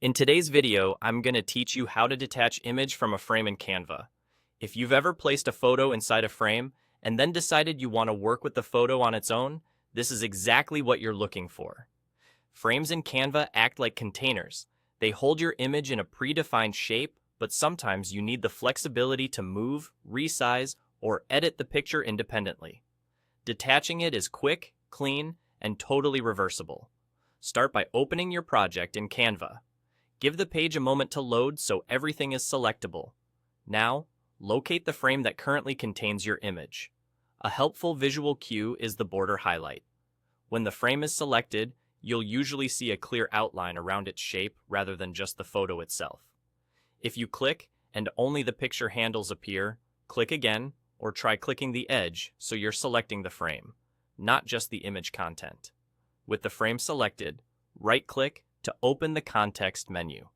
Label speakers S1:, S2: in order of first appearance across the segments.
S1: In today's video, I'm going to teach you how to detach image from a frame in Canva. If you've ever placed a photo inside a frame and then decided you want to work with the photo on its own, this is exactly what you're looking for. Frames in Canva act like containers. They hold your image in a predefined shape, but sometimes you need the flexibility to move, resize, or edit the picture independently. Detaching it is quick, clean, and totally reversible. Start by opening your project in Canva. Give the page a moment to load so everything is selectable. Now, locate the frame that currently contains your image. A helpful visual cue is the border highlight. When the frame is selected, you'll usually see a clear outline around its shape rather than just the photo itself. If you click and only the picture handles appear, click again or try clicking the edge so you're selecting the frame, not just the image content. With the frame selected, right-click to open the context menu.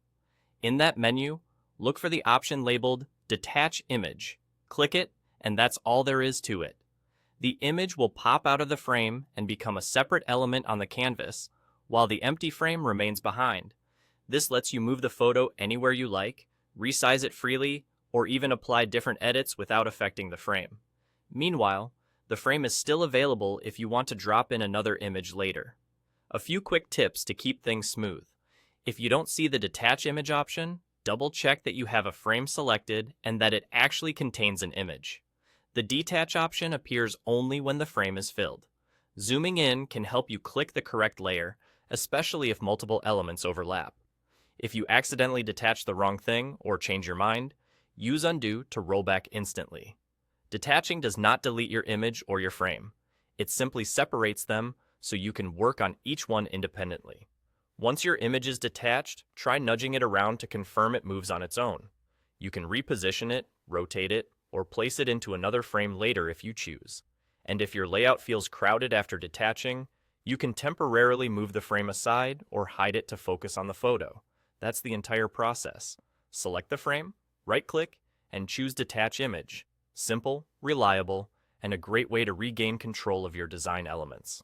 S1: In that menu, look for the option labeled Detach Image. Click it, and that's all there is to it. The image will pop out of the frame and become a separate element on the canvas, while the empty frame remains behind. This lets you move the photo anywhere you like, resize it freely, or even apply different edits without affecting the frame. Meanwhile, the frame is still available if you want to drop in another image later. A few quick tips to keep things smooth. If you don't see the Detach Image option, double-check that you have a frame selected and that it actually contains an image. The Detach option appears only when the frame is filled. Zooming in can help you click the correct layer, especially if multiple elements overlap. If you accidentally detach the wrong thing or change your mind, use Undo to roll back instantly. Detaching does not delete your image or your frame. It simply separates them so you can work on each one independently. Once your image is detached, try nudging it around to confirm it moves on its own. You can reposition it, rotate it, or place it into another frame later if you choose. And if your layout feels crowded after detaching, you can temporarily move the frame aside or hide it to focus on the photo. That's the entire process. Select the frame, right-click, and choose Detach Image. Simple, reliable, and a great way to regain control of your design elements.